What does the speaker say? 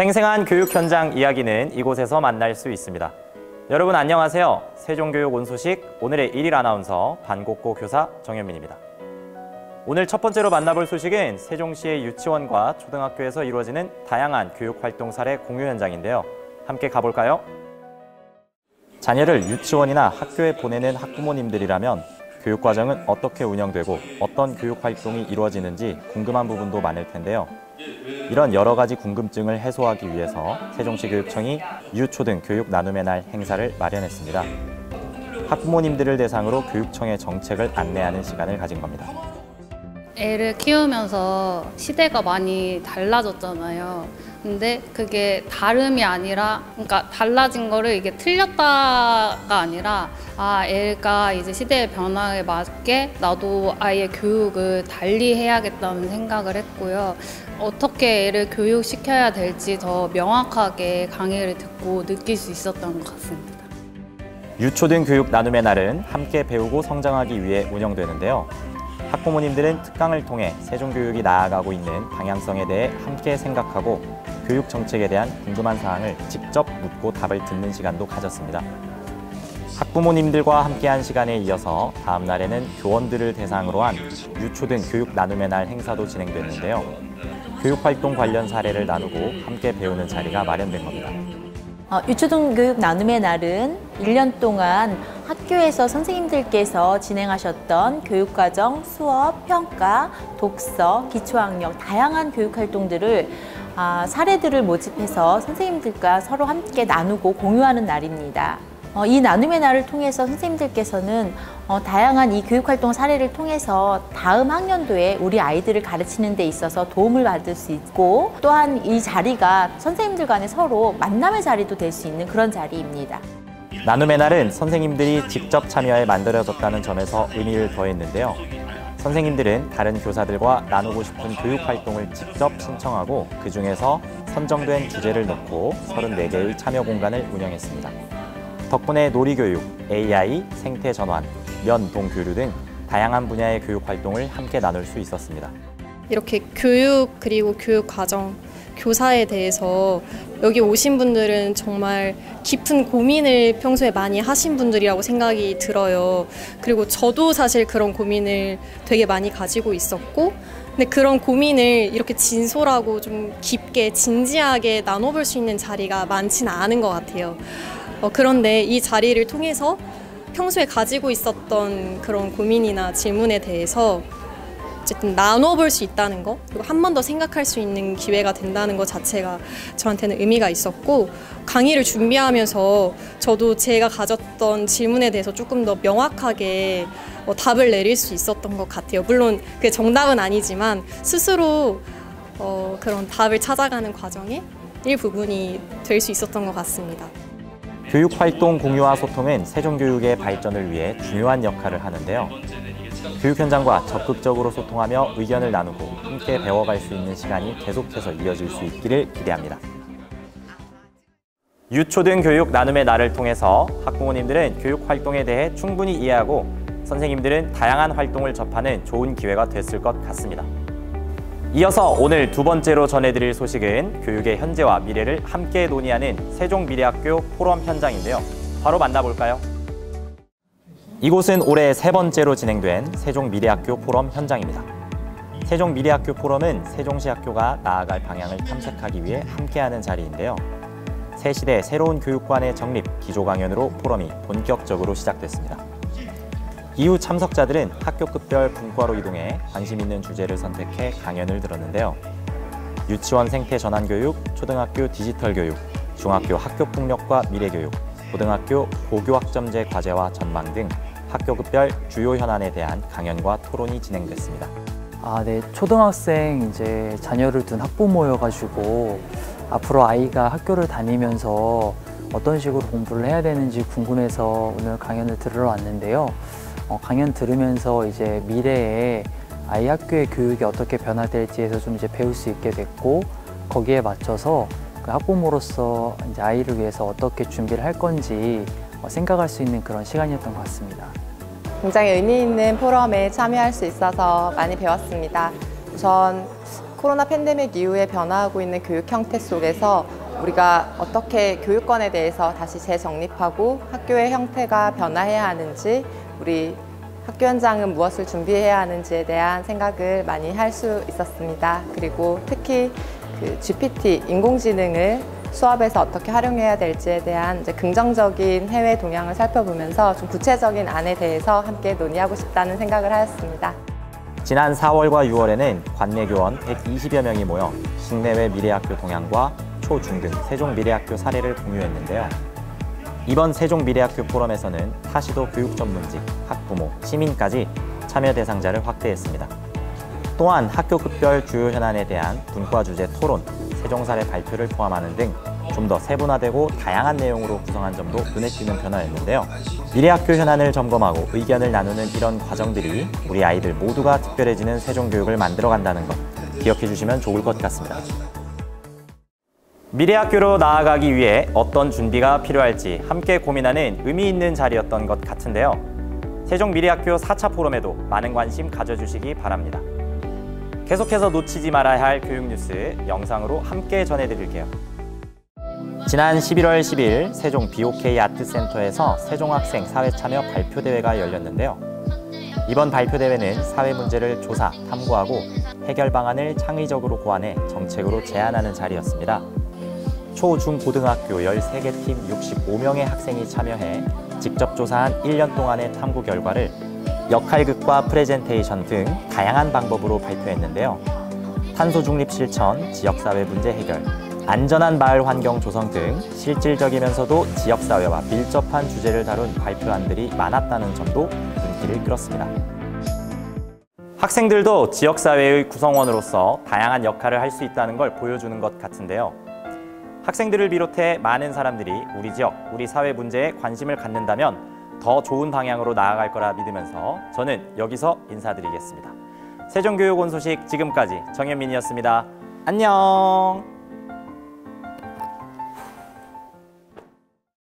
생생한 교육 현장 이야기는 이곳에서 만날 수 있습니다. 여러분 안녕하세요. 세종교육 온 소식 오늘의 일일 아나운서 반곡고 교사 정현민입니다. 오늘 첫 번째로 만나볼 소식은 세종시의 유치원과 초등학교에서 이루어지는 다양한 교육활동 사례 공유 현장인데요. 함께 가볼까요? 자녀를 유치원이나 학교에 보내는 학부모님들이라면 교육과정은 어떻게 운영되고 어떤 교육활동이 이루어지는지 궁금한 부분도 많을 텐데요. 이런 여러 가지 궁금증을 해소하기 위해서 세종시 교육청이 유초등 교육 나눔의 날 행사를 마련했습니다. 학부모님들을 대상으로 교육청의 정책을 안내하는 시간을 가진 겁니다. 애를 키우면서 시대가 많이 달라졌잖아요. 근데 그게 다름이 아니라, 그러니까 달라진 거를 이게 틀렸다가 아니라, 애가 이제 시대의 변화에 맞게 나도 아이의 교육을 달리 해야겠다는 생각을 했고요. 어떻게 애를 교육시켜야 될지 더 명확하게 강의를 듣고 느낄 수 있었던 것 같습니다. 유초등 교육 나눔의 날은 함께 배우고 성장하기 위해 운영되는데요. 학부모님들은 특강을 통해 세종교육이 나아가고 있는 방향성에 대해 함께 생각하고 교육 정책에 대한 궁금한 사항을 직접 묻고 답을 듣는 시간도 가졌습니다. 학부모님들과 함께한 시간에 이어서 다음 날에는 교원들을 대상으로 한 유초등 교육 나눔의 날 행사도 진행됐는데요. 교육활동 관련 사례를 나누고 함께 배우는 자리가 마련된 겁니다. 유초등 교육 나눔의 날은 1년 동안 학교에서 선생님들께서 진행하셨던 교육과정, 수업, 평가, 독서, 기초학력 다양한 교육활동들을 사례들을 모집해서 선생님들과 서로 함께 나누고 공유하는 날입니다. 이 나눔의 날을 통해서 선생님들께서는 다양한 이 교육활동 사례를 통해서 다음 학년도에 우리 아이들을 가르치는 데 있어서 도움을 받을 수 있고, 또한 이 자리가 선생님들 간에 서로 만남의 자리도 될 수 있는 그런 자리입니다. 나눔의 날은 선생님들이 직접 참여해 만들어졌다는 점에서 의미를 더했는데요. 선생님들은 다른 교사들과 나누고 싶은 교육활동을 직접 신청하고 그중에서 선정된 주제를 놓고 34개의 참여 공간을 운영했습니다. 덕분에 놀이교육, AI, 생태전환, 면동교류 등 다양한 분야의 교육활동을 함께 나눌 수 있었습니다. 이렇게 교육 그리고 교육과정, 교사에 대해서 여기 오신 분들은 정말 깊은 고민을 평소에 많이 하신 분들이라고 생각이 들어요. 그리고 저도 사실 그런 고민을 되게 많이 가지고 있었고, 근데 그런 고민을 이렇게 진솔하고 좀 깊게 진지하게 나눠볼 수 있는 자리가 많지는 않은 것 같아요. 그런데 이 자리를 통해서 평소에 가지고 있었던 그런 고민이나 질문에 대해서 어쨌든 나눠볼 수 있다는 거, 그리고 한 번 더 생각할 수 있는 기회가 된다는 것 자체가 저한테는 의미가 있었고, 강의를 준비하면서 저도 제가 가졌던 질문에 대해서 조금 더 명확하게 답을 내릴 수 있었던 것 같아요. 물론 그게 정답은 아니지만 스스로 그런 답을 찾아가는 과정의 일부분이 될 수 있었던 것 같습니다. 교육활동 공유와 소통은 세종교육의 발전을 위해 중요한 역할을 하는데요. 교육 현장과 적극적으로 소통하며 의견을 나누고 함께 배워갈 수 있는 시간이 계속해서 이어질 수 있기를 기대합니다. 유초등 교육 나눔의 날을 통해서 학부모님들은 교육활동에 대해 충분히 이해하고 선생님들은 다양한 활동을 접하는 좋은 기회가 됐을 것 같습니다. 이어서 오늘 두 번째로 전해드릴 소식은 교육의 현재와 미래를 함께 논의하는 세종미래학교 포럼 현장인데요. 바로 만나볼까요? 이곳은 올해 세 번째로 진행된 세종미래학교 포럼 현장입니다. 세종미래학교 포럼은 세종시 학교가 나아갈 방향을 탐색하기 위해 함께하는 자리인데요. 새 시대 새로운 교육관의 정립 기조 강연으로 포럼이 본격적으로 시작됐습니다. 이후 참석자들은 학교급별 분과로 이동해 관심 있는 주제를 선택해 강연을 들었는데요. 유치원 생태 전환 교육, 초등학교 디지털 교육, 중학교 학교폭력과 미래교육, 고등학교 고교학점제 과제와 전망 등 학교급별 주요 현안에 대한 강연과 토론이 진행됐습니다. 네, 초등학생 이제 자녀를 둔 학부모여가지고 앞으로 아이가 학교를 다니면서 어떤 식으로 공부를 해야 되는지 궁금해서 오늘 강연을 들으러 왔는데요. 강연 들으면서 이제 미래에 아이 학교의 교육이 어떻게 변화될지에서 좀 이제 배울 수 있게 됐고, 거기에 맞춰서 그 학부모로서 이제 아이를 위해서 어떻게 준비를 할 건지 생각할 수 있는 그런 시간이었던 것 같습니다. 굉장히 의미 있는 포럼에 참여할 수 있어서 많이 배웠습니다. 우선 코로나 팬데믹 이후에 변화하고 있는 교육 형태 속에서 우리가 어떻게 교육권에 대해서 다시 재정립하고 학교의 형태가 변화해야 하는지, 우리 학교 현장은 무엇을 준비해야 하는지에 대한 생각을 많이 할 수 있었습니다. 그리고 특히 GPT, 인공지능을 수업에서 어떻게 활용해야 될지에 대한 긍정적인 해외 동향을 살펴보면서 좀 구체적인 안에 대해서 함께 논의하고 싶다는 생각을 하였습니다. 지난 4월과 6월에는 관내 교원 120여 명이 모여 국내외 미래학교 동향과 초, 중 등 세종미래학교 사례를 공유했는데요. 이번 세종미래학교 포럼에서는 타시도 교육 전문직, 학부모, 시민까지 참여 대상자를 확대했습니다. 또한 학교급별 주요 현안에 대한 분과 주제 토론, 세종사례 발표를 포함하는 등 좀 더 세분화되고 다양한 내용으로 구성한 점도 눈에 띄는 변화였는데요. 미래학교 현안을 점검하고 의견을 나누는 이런 과정들이 우리 아이들 모두가 특별해지는 세종교육을 만들어간다는 것 기억해 주시면 좋을 것 같습니다. 미래학교로 나아가기 위해 어떤 준비가 필요할지 함께 고민하는 의미 있는 자리였던 것 같은데요. 세종미래학교 4차 포럼에도 많은 관심 가져주시기 바랍니다. 계속해서 놓치지 말아야 할 교육 뉴스 영상으로 함께 전해드릴게요. 지난 11월 10일 세종 BOK 아트센터에서 세종학생 사회참여 발표대회가 열렸는데요. 이번 발표대회는 사회 문제를 조사, 탐구하고 해결 방안을 창의적으로 고안해 정책으로 제안하는 자리였습니다. 초, 중, 고등학교 13개 팀 65명의 학생이 참여해 직접 조사한 1년 동안의 탐구 결과를 역할극과 프레젠테이션 등 다양한 방법으로 발표했는데요. 탄소 중립 실천, 지역사회 문제 해결, 안전한 마을 환경 조성 등 실질적이면서도 지역사회와 밀접한 주제를 다룬 발표안들이 많았다는 점도 눈길을 끌었습니다. 학생들도 지역사회의 구성원으로서 다양한 역할을 할 수 있다는 걸 보여주는 것 같은데요. 학생들을 비롯해 많은 사람들이 우리 지역, 우리 사회 문제에 관심을 갖는다면 더 좋은 방향으로 나아갈 거라 믿으면서 저는 여기서 인사드리겠습니다. 세종교육원 소식 지금까지 정현민이었습니다. 안녕!